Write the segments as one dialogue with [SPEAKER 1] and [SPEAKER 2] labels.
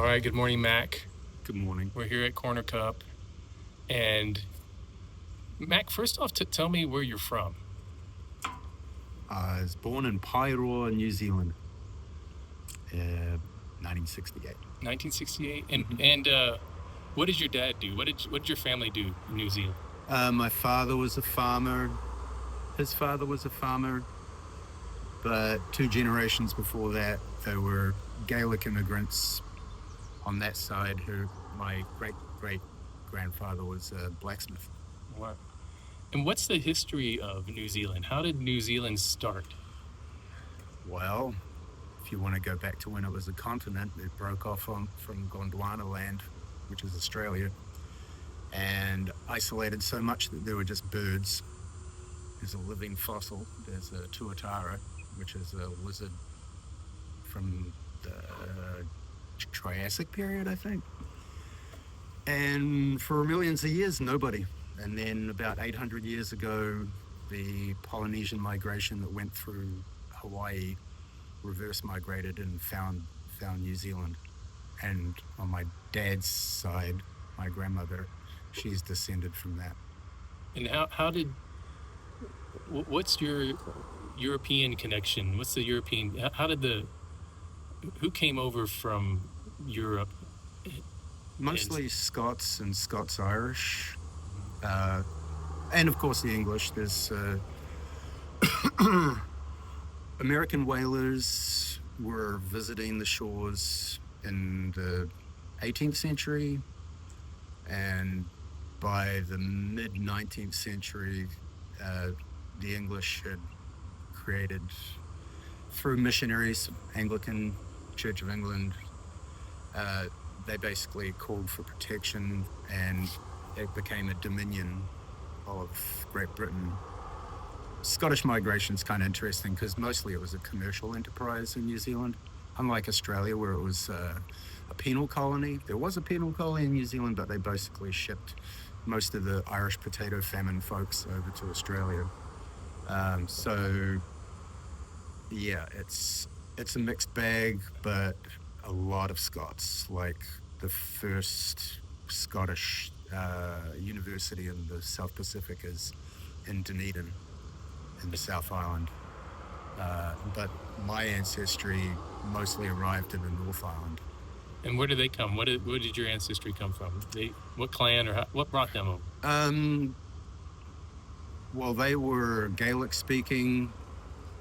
[SPEAKER 1] right, good morning, Mac.
[SPEAKER 2] Good morning.
[SPEAKER 1] We're here at Corner Cup. And Mac, first off, tell me where you're from.
[SPEAKER 2] I was born in Paeroa, New Zealand, 1968.
[SPEAKER 1] 1968. And what did your dad do? What did your family do in New Zealand?
[SPEAKER 2] My father was a farmer. His father was a farmer. But 2 generations before that, they were Gaelic immigrants on that side. My great-great-grandfather was a blacksmith.
[SPEAKER 1] Wow. And what's the history of New Zealand? How did New Zealand start?
[SPEAKER 2] Well, if you want to go back to when it was a continent, it broke off from Gondwana land, which is Australia, and isolated so much that there were just birds. There's a living fossil. There's a tuatara, which is a lizard from the Triassic period, I think. And for millions of years, nobody. And then about 800 years ago, the Polynesian migration that went through Hawaii reverse migrated and found New Zealand. And on my dad's side, my grandmother, she's descended from that.
[SPEAKER 1] And what's your European connection? What's the European, who came over from Europe?
[SPEAKER 2] Mostly Scots and Scots-Irish. And of course the English. There's American whalers were visiting the shores in the 18th century, and by the mid-19th century, the English had created, through missionaries, Anglican Church of England, they basically called for protection, and it became a dominion of Great Britain. Scottish migration is kind of interesting because mostly it was a commercial enterprise in New Zealand, unlike Australia where it was a penal colony. There was a penal colony in New Zealand, but they basically shipped most of the Irish potato famine folks over to Australia. So yeah, it's a mixed bag, but a lot of Scots. Like the first Scottish university in the South Pacific is in Dunedin in the South Island. But my ancestry mostly arrived in the North Island.
[SPEAKER 1] And where did they come? Where did your ancestry come from? What clan or what brought them over?
[SPEAKER 2] Well, they were Gaelic speaking,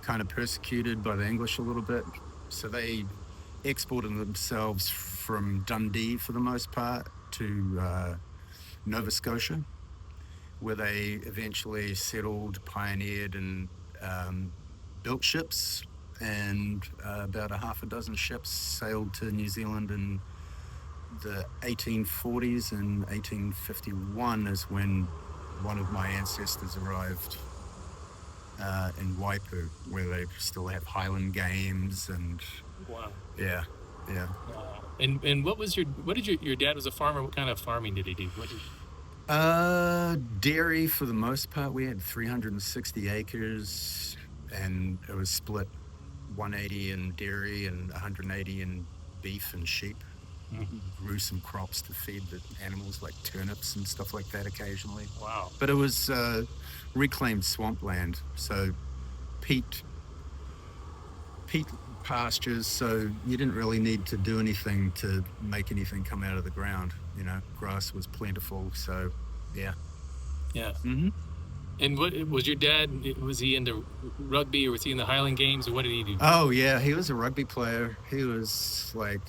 [SPEAKER 2] kind of persecuted by the English a little bit. So they exported themselves from Dundee for the most part to Nova Scotia, where they eventually settled, pioneered, and built ships. And about a half a dozen ships sailed to New Zealand in the 1840s, and 1851 is when one of my ancestors arrived in Waipu, where they still have Highland games and
[SPEAKER 1] Wow.
[SPEAKER 2] yeah.
[SPEAKER 1] And what did your dad was a farmer? What kind of farming did he do?
[SPEAKER 2] Dairy for the most part. We had 360 acres, and it was split 180 in dairy and 180 in beef and sheep.
[SPEAKER 1] Mm-hmm.
[SPEAKER 2] Grew some crops to feed the animals, like turnips and stuff like that occasionally.
[SPEAKER 1] Wow.
[SPEAKER 2] But it was reclaimed swampland, so peat pastures, so you didn't really need to do anything to make anything come out of the ground. Grass was plentiful, so yeah.
[SPEAKER 1] Mm-hmm. And what was your dad? Was he into rugby, or was he in the Highland Games, or what did he do?
[SPEAKER 2] Oh yeah, he was a rugby player. He was like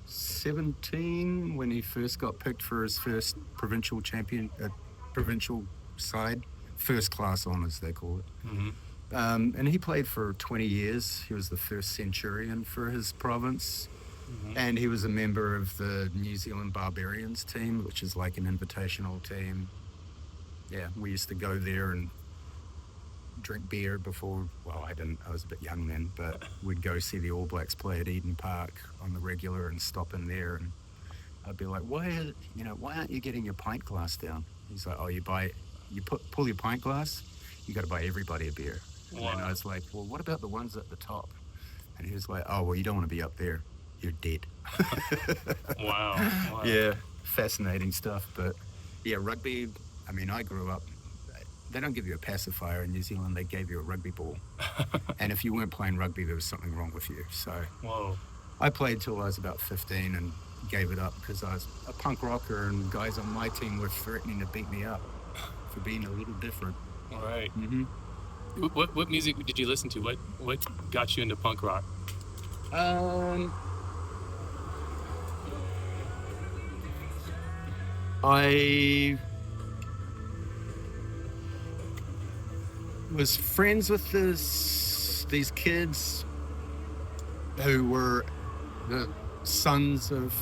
[SPEAKER 2] 17 when he first got picked for his first provincial side, first class honours they call it.
[SPEAKER 1] Mm-hmm.
[SPEAKER 2] And he played for 20 years. He was the first centurion for his province. Mm-hmm. And he was a member of the New Zealand Barbarians team, which is like an invitational team. Yeah, we used to go there and drink beer before, well, I was a bit young then, but we'd go see the All Blacks play at Eden Park on the regular and stop in there, and I'd be like, why aren't you getting your pint glass down? He's like, oh, pull your pint glass, you got to buy everybody a beer.
[SPEAKER 1] Wow.
[SPEAKER 2] And I was like, well, what about the ones at the top? And he was like, oh, well, you don't want to be up there. you're dead.
[SPEAKER 1] Wow. Wow.
[SPEAKER 2] Yeah, fascinating stuff. But yeah, rugby, I mean, I grew up, they don't give you a pacifier in New Zealand, they gave you a rugby ball. And if you weren't playing rugby, there was something wrong with you. So
[SPEAKER 1] Whoa.
[SPEAKER 2] I played till I was about 15 and gave it up because I was a punk rocker and guys on my team were threatening to beat me up for being a little different.
[SPEAKER 1] All right.
[SPEAKER 2] Mm-hmm.
[SPEAKER 1] What music did you listen to? What got you into punk rock?
[SPEAKER 2] I was friends with these kids who were the sons of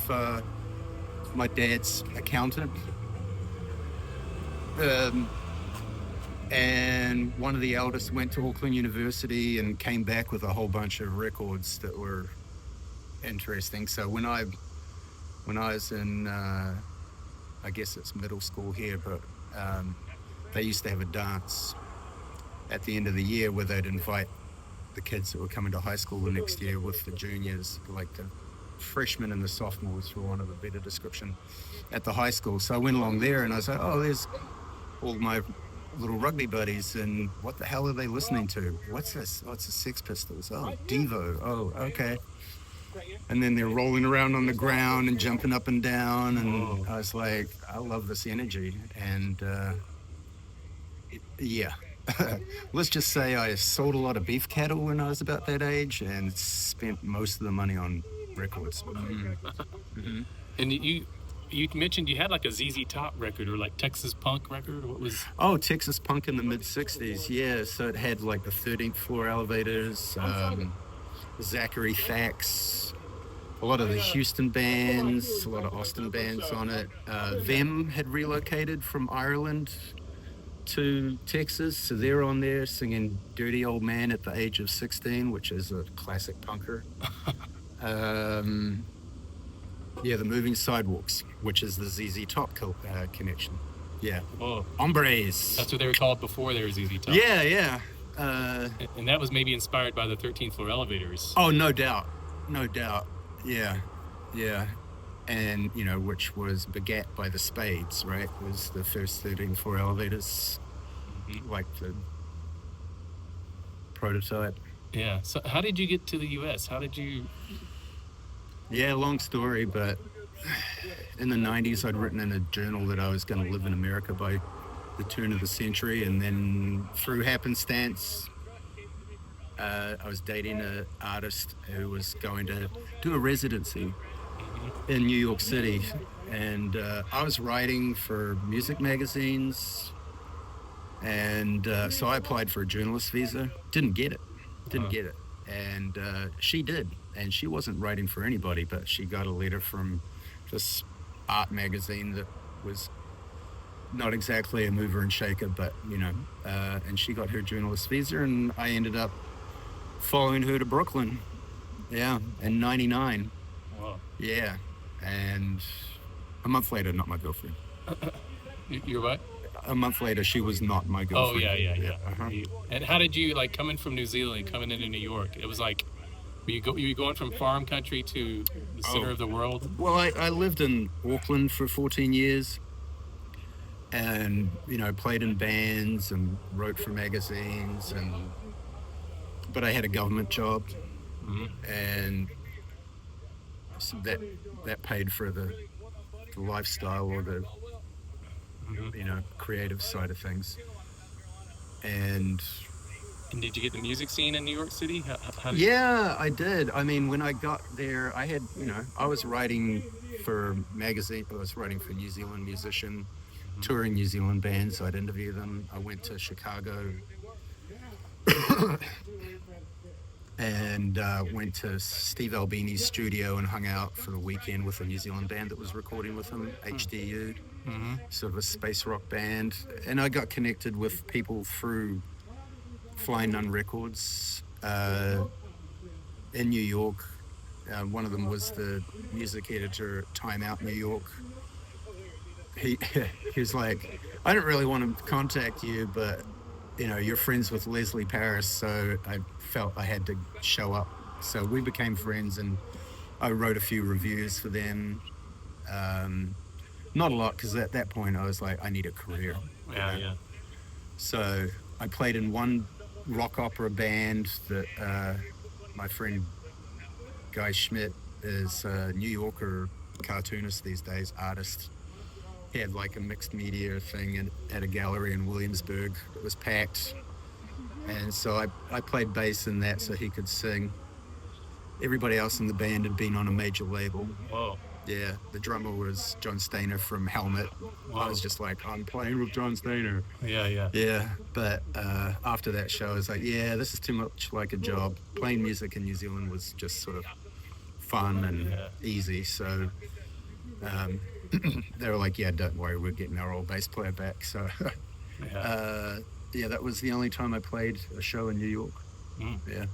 [SPEAKER 2] my dad's accountant. And one of the eldest went to Auckland University and came back with a whole bunch of records that were interesting. So when I was in, I guess it's middle school here, but they used to have a dance at the end of the year where they'd invite the kids that were coming to high school the next year with the juniors, like the freshmen and the sophomores, for want of a better description, at the high school. So I went along there and I was like, oh, there's all my little rugby buddies, and what the hell are they listening to? What's this? Oh, it's the Sex Pistols. Oh, Devo. Oh, okay. And then they're rolling around on the ground and jumping up and down, and I was like, I love this energy. And yeah, let's just say I sold a lot of beef cattle when I was about that age and spent most of the money on records. Mm-hmm.
[SPEAKER 1] And you mentioned you had like a ZZ Top record or like Texas punk record. What was?
[SPEAKER 2] Oh, Texas punk in the mid '60s. Yeah, so it had like the 13th Floor Elevators, Zachary Fax, a lot of the Houston bands, a lot of Austin bands on it. Them had relocated from Ireland to Texas, so they're on there singing Dirty Old Man at the age of 16, which is a classic punker. Yeah, the Moving Sidewalks, which is the ZZ Top connection. Yeah.
[SPEAKER 1] Oh,
[SPEAKER 2] Hombres.
[SPEAKER 1] that's what they were called before they were ZZ Top.
[SPEAKER 2] Yeah, yeah.
[SPEAKER 1] And that was maybe inspired by the 13th Floor Elevators.
[SPEAKER 2] Oh, no doubt. No doubt. Yeah. Yeah. And, you know, which was begat by the Spades, right? Was the first 13th Floor Elevators, like the prototype.
[SPEAKER 1] Yeah. So how did you get to the U.S.? How did you?
[SPEAKER 2] Yeah, long story, but in the 90s, I'd written in a journal that I was going to live in America by the turn of the century, and then through happenstance, I was dating an artist who was going to do a residency in New York City, and I was writing for music magazines, and so I applied for a journalist visa. Didn't get it. And she did, and she wasn't writing for anybody, but she got a letter from this art magazine that was not exactly a mover and shaker, but you know, and she got her journalist visa, and I ended up following her to Brooklyn. Yeah, in '99.
[SPEAKER 1] Wow.
[SPEAKER 2] Yeah, and a month later, not my girlfriend.
[SPEAKER 1] You're what?
[SPEAKER 2] A month later, she was not my girlfriend.
[SPEAKER 1] Oh yeah.
[SPEAKER 2] Uh-huh.
[SPEAKER 1] And how did you like coming from New Zealand, coming into New York? It was like, were you going from farm country to the center of the world?
[SPEAKER 2] Well, I lived in Auckland for 14 years, and you know, played in bands and wrote for magazines, but I had a government job, and so that paid for the lifestyle or the you know, creative side of things. And
[SPEAKER 1] did you get the music scene in New York City? How did
[SPEAKER 2] yeah, I did. I mean, when I got there, I had, you know, I was writing for magazine. I was writing for New Zealand Musician, touring New Zealand bands. So I'd interview them. I went to Chicago and went to Steve Albini's studio and hung out for the weekend with a New Zealand band that was recording with him, HDU, sort of a space rock band. And I got connected with people through Flying Nun Records in New York. One of them was the music editor at Time Out New York. He was like, I don't really want to contact you, but you know, you're friends with Leslie Paris, so I felt I had to show up. So we became friends, and I wrote a few reviews for them. Not a lot, because at that point I was like, I need a career. you
[SPEAKER 1] Yeah,
[SPEAKER 2] know?
[SPEAKER 1] yeah.
[SPEAKER 2] So I played in one rock opera band that my friend Guy Schmidt is a New Yorker cartoonist these days, artist. He had like a mixed media thing at a gallery in Williamsburg. It was packed. And so I played bass in that so he could sing. Everybody else in the band had been on a major label.
[SPEAKER 1] Whoa.
[SPEAKER 2] Yeah, the drummer was John Stainer from Helmet. I
[SPEAKER 1] Whoa.
[SPEAKER 2] was just like, I'm playing with John Stainer.
[SPEAKER 1] Yeah, yeah.
[SPEAKER 2] Yeah, but after that show, I was like, yeah, this is too much like a job. Playing music in New Zealand was just sort of fun and
[SPEAKER 1] Yeah.
[SPEAKER 2] easy. So um, they were like, yeah, don't worry, we're getting our old bass player back. So
[SPEAKER 1] Yeah.
[SPEAKER 2] yeah, that was the only time I played a show in New York.
[SPEAKER 1] Mm.
[SPEAKER 2] Yeah.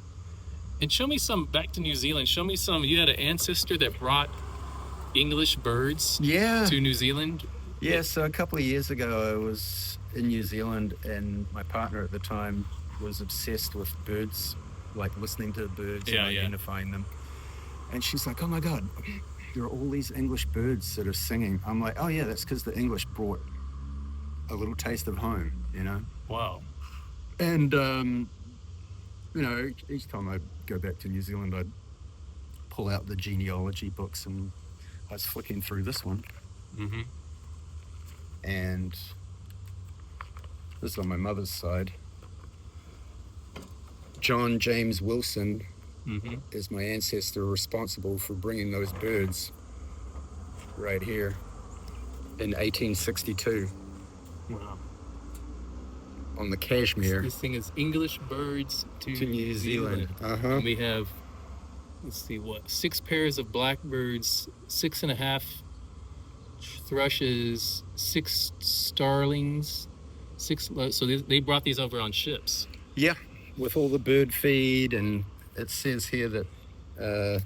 [SPEAKER 1] And show me some, back to New Zealand, show me some, you had an ancestor that brought English birds
[SPEAKER 2] Yeah.
[SPEAKER 1] to New Zealand?
[SPEAKER 2] Yeah, so a couple of years ago, I was in New Zealand, and my partner at the time was obsessed with birds, like listening to birds
[SPEAKER 1] Yeah,
[SPEAKER 2] and
[SPEAKER 1] yeah.
[SPEAKER 2] identifying them. And she's like, oh my God, there are all these English birds that are singing. I'm like, oh yeah, that's because the English brought a little taste of home, you know?
[SPEAKER 1] Wow.
[SPEAKER 2] And, you know, each time I go back to New Zealand, I'd pull out the genealogy books, and I was flicking through this one.
[SPEAKER 1] Mm-hmm.
[SPEAKER 2] And this is on my mother's side. John James Wilson
[SPEAKER 1] Mm-hmm.
[SPEAKER 2] is my ancestor responsible for bringing those birds right here in 1862
[SPEAKER 1] Wow.
[SPEAKER 2] on the Kashmir
[SPEAKER 1] This thing is English birds to
[SPEAKER 2] New Zealand.
[SPEAKER 1] And we have, let's see, what, 6 pairs of blackbirds, 6.5 thrushes, 6 starlings, 6. So they brought these over on ships.
[SPEAKER 2] Yeah, with all the bird feed, and it says here that.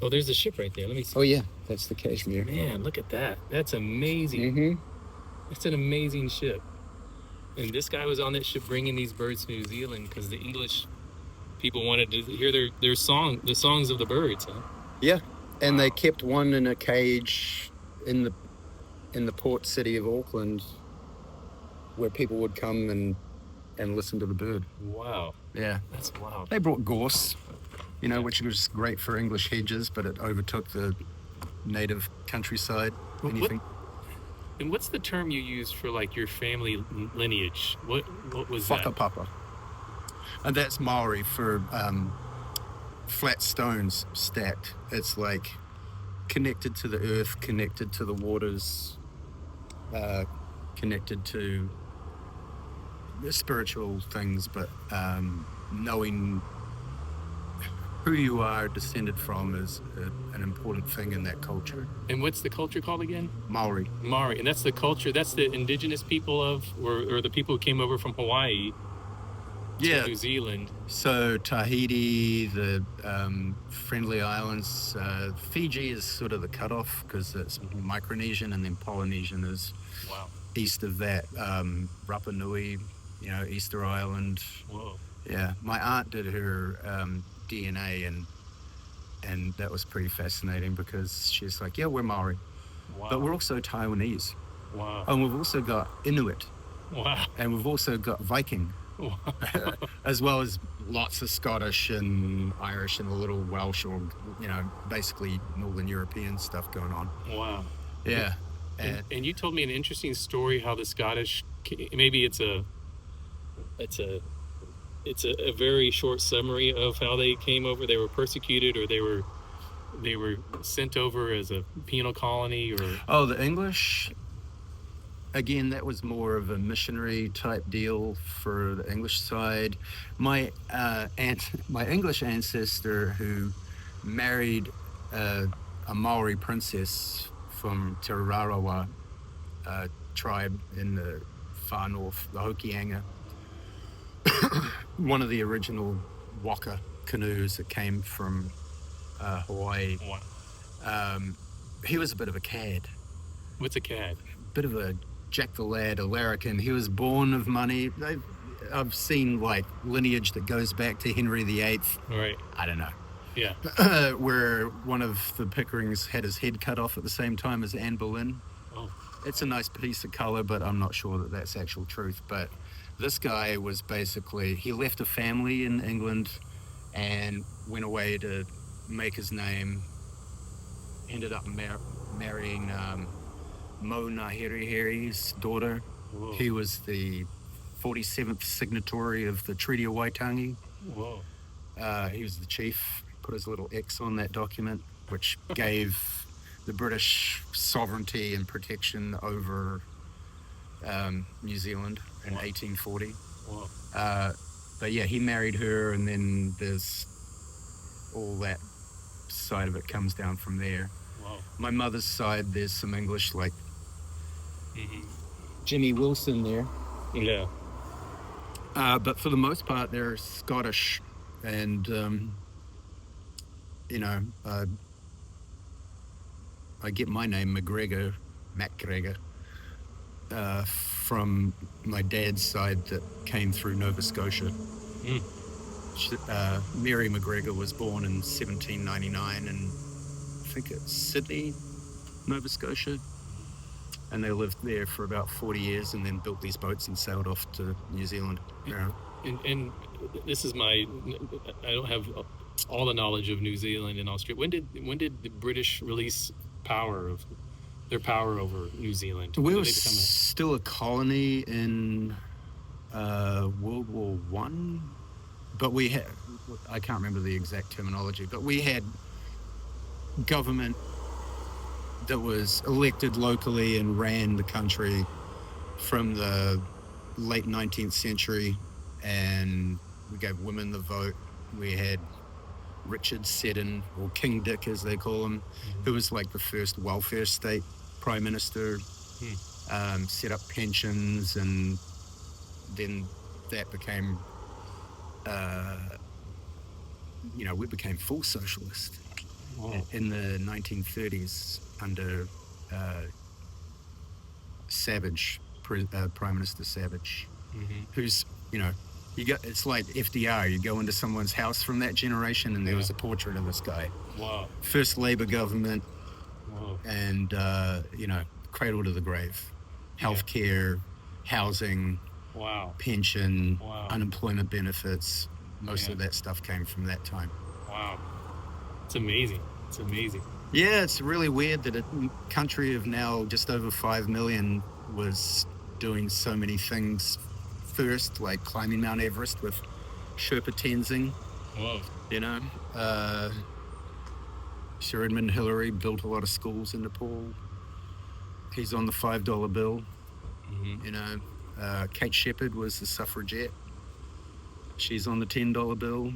[SPEAKER 1] Oh, there's the ship right there. Let me see.
[SPEAKER 2] Oh yeah, that's the Kashmir.
[SPEAKER 1] Man, look at that. That's amazing.
[SPEAKER 2] Mm-hmm.
[SPEAKER 1] It's an amazing ship. And this guy was on that ship bringing these birds to New Zealand because the English people wanted to hear their song, the songs of the birds. Huh?
[SPEAKER 2] Yeah, and they kept one in a cage in the port city of Auckland, where people would come and listen to the bird.
[SPEAKER 1] Wow,
[SPEAKER 2] Yeah,
[SPEAKER 1] that's wild.
[SPEAKER 2] they brought gorse, you know, which was great for English hedges, but it overtook the native countryside. Anything.
[SPEAKER 1] And what's the term you used for like your family lineage? What was that?
[SPEAKER 2] Whakapapa. And that's Maori for flat stones stacked. It's like connected to the earth, connected to the waters, connected to the spiritual things, but knowing who you are descended from is an important thing in that culture.
[SPEAKER 1] And what's the culture called again?
[SPEAKER 2] Maori.
[SPEAKER 1] Maori. And that's the culture, that's the indigenous people of, or the people who came over from Hawaii to New Zealand.
[SPEAKER 2] So Tahiti, the Friendly Islands, Fiji is sort of the cutoff because it's Micronesian, and then Polynesian is
[SPEAKER 1] Wow.
[SPEAKER 2] east of that. Rapa Nui, you know, Easter Island.
[SPEAKER 1] Whoa.
[SPEAKER 2] Yeah, my aunt did her DNA, and that was pretty fascinating because she's like, yeah, we're Maori,
[SPEAKER 1] Wow.
[SPEAKER 2] but we're also Taiwanese,
[SPEAKER 1] Wow.
[SPEAKER 2] and we've also got Inuit,
[SPEAKER 1] Wow.
[SPEAKER 2] and we've also got Viking.
[SPEAKER 1] Wow.
[SPEAKER 2] As well as lots of Scottish and Irish and a little Welsh, or, you know, basically Northern European stuff going on.
[SPEAKER 1] Wow.
[SPEAKER 2] Yeah.
[SPEAKER 1] And you told me an interesting story how the Scottish, maybe it's a very short summary of how they came over. They were persecuted, or they were sent over as a penal colony, or
[SPEAKER 2] Oh, the English, again, that was more of a missionary type deal for the English side. My English ancestor, who married a Maori princess from Te Rarawa tribe in the far north, the Hokianga, one of the original waka canoes that came from Hawaii.
[SPEAKER 1] wow.
[SPEAKER 2] He was a bit of a cad.
[SPEAKER 1] What's a cad?
[SPEAKER 2] Bit of a Jack the Lad, a larrikin. He was born of money. I've seen like lineage that goes back to Henry VIII.
[SPEAKER 1] All right.
[SPEAKER 2] I don't know.
[SPEAKER 1] Yeah.
[SPEAKER 2] where one of the Pickerings had his head cut off at the same time as Anne Boleyn.
[SPEAKER 1] Oh.
[SPEAKER 2] It's a nice piece of color, but I'm not sure that that's actual truth. But this guy was basically, he left a family in England and went away to make his name, ended up marrying Mo Nahirihiri's daughter.
[SPEAKER 1] Whoa.
[SPEAKER 2] He was the 47th signatory of the Treaty of Waitangi.
[SPEAKER 1] Whoa.
[SPEAKER 2] He was the chief, put his little X on that document, which gave the British sovereignty and protection over New Zealand in 1840.
[SPEAKER 1] Whoa.
[SPEAKER 2] But yeah, he married her, and then there's all that side of it comes down from there.
[SPEAKER 1] Wow.
[SPEAKER 2] My mother's side, there's some English, like
[SPEAKER 1] Mm-hmm.
[SPEAKER 2] Jimmy Wilson there.
[SPEAKER 1] Yeah.
[SPEAKER 2] But for the most part, they're Scottish, and you know, I get my name McGregor, Mac Gregor, from my dad's side that came through Nova Scotia.
[SPEAKER 1] Mm.
[SPEAKER 2] Mary McGregor was born in 1799 in, I think it's Sydney, Nova Scotia. And they lived there for about 40 years and then built these boats and sailed off to New Zealand. Yeah.
[SPEAKER 1] And this is I don't have all the knowledge of New Zealand and Australia. When did the British release their power over New Zealand?
[SPEAKER 2] We were still a colony in World War One, but we had, I can't remember the exact terminology, but we had government that was elected locally and ran the country from the late 19th century, and we gave women the vote. We had Richard Seddon, or King Dick as they call him, who was like the first welfare state prime minister, set up pensions, and then that became, we became full socialist.
[SPEAKER 1] Wow.
[SPEAKER 2] In the 1930s under Savage, Prime Minister Savage, who's, it's like FDR. You go into someone's house from that generation and there was a portrait of this guy.
[SPEAKER 1] Wow.
[SPEAKER 2] First Labour government.
[SPEAKER 1] Wow.
[SPEAKER 2] And, cradle to the grave. Healthcare, housing, pension, unemployment benefits. Most of that stuff came from that time.
[SPEAKER 1] Wow. It's amazing. It's amazing.
[SPEAKER 2] Yeah, it's really weird that a country of now just over 5 million was doing so many things first, like climbing Mount Everest with Sherpa Tenzing.
[SPEAKER 1] Whoa.
[SPEAKER 2] Sir Edmund Hillary built a lot of schools in Nepal. He's on the $5 bill. Kate Shepherd was the suffragette. She's on the $10 bill.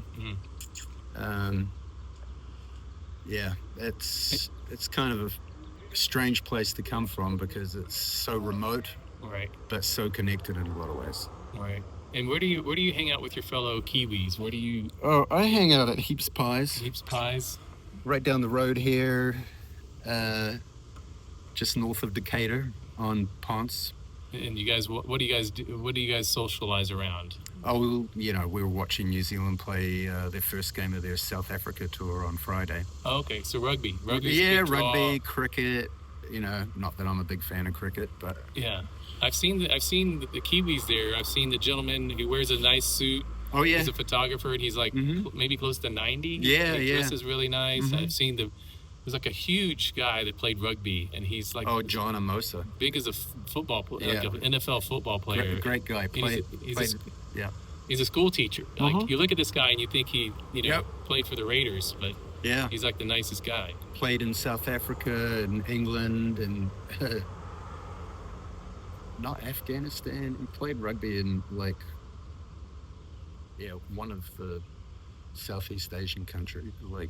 [SPEAKER 2] It's kind of a strange place to come from because it's so remote,
[SPEAKER 1] right?
[SPEAKER 2] But so connected in a lot of ways.
[SPEAKER 1] Right. And where do you hang out with your fellow Kiwis? Where do you?
[SPEAKER 2] Oh, I hang out at Heaps Pies.
[SPEAKER 1] Heaps Pies.
[SPEAKER 2] Right down the road here, just north of Decatur on Ponce.
[SPEAKER 1] And you guys, what do you guys do? What do you guys socialize around?
[SPEAKER 2] Oh, we were watching New Zealand play their first game of their South Africa tour on Friday.
[SPEAKER 1] Oh, okay, so rugby.
[SPEAKER 2] Yeah, rugby, cricket. Not that I'm a big fan of cricket, but
[SPEAKER 1] yeah, I've seen the Kiwis there. I've seen the gentleman who wears a nice suit.
[SPEAKER 2] Oh yeah,
[SPEAKER 1] he's a photographer, and he's like maybe close to 90.
[SPEAKER 2] Yeah,
[SPEAKER 1] he dresses really nice. I've seen there's like a huge guy that played rugby, and he's like
[SPEAKER 2] John Amosa,
[SPEAKER 1] big as a football player, like an NFL football player.
[SPEAKER 2] Great guy.
[SPEAKER 1] He's a school teacher. Like you look at this guy and you think he played for the Raiders, but he's like the nicest guy.
[SPEAKER 2] Played in South Africa and England and not Afghanistan. He played rugby in one of the Southeast Asian countries, like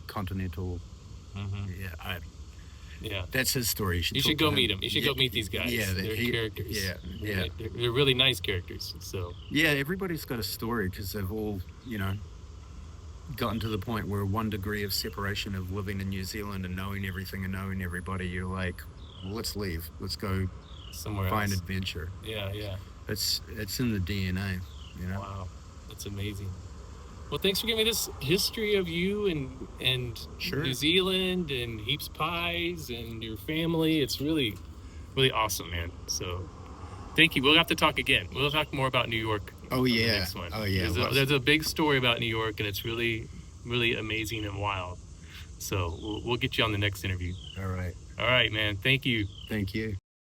[SPEAKER 2] continental. That's his story.
[SPEAKER 1] You should go meet him. You should go meet these guys.
[SPEAKER 2] Yeah,
[SPEAKER 1] they're characters.
[SPEAKER 2] Yeah.
[SPEAKER 1] They're really nice characters. So
[SPEAKER 2] yeah, everybody's got a story because they've all gotten to the point where one degree of separation of living in New Zealand and knowing everything and knowing everybody, you're like, well, let's leave. Let's go
[SPEAKER 1] somewhere
[SPEAKER 2] find
[SPEAKER 1] else.
[SPEAKER 2] Adventure.
[SPEAKER 1] Yeah.
[SPEAKER 2] It's in the DNA.
[SPEAKER 1] Wow, that's amazing. Well, thanks for giving me this history of you and
[SPEAKER 2] Sure.
[SPEAKER 1] New Zealand and heaps pies and your family. It's really really awesome, man. So thank you. We'll have to talk again. We'll talk more about New York.
[SPEAKER 2] Oh
[SPEAKER 1] on the
[SPEAKER 2] yeah.
[SPEAKER 1] next one.
[SPEAKER 2] Oh yeah.
[SPEAKER 1] There's a big story about New York, and it's really really amazing and wild. So we'll get you on the next interview.
[SPEAKER 2] All right.
[SPEAKER 1] All right, man. Thank you.
[SPEAKER 2] Thank you.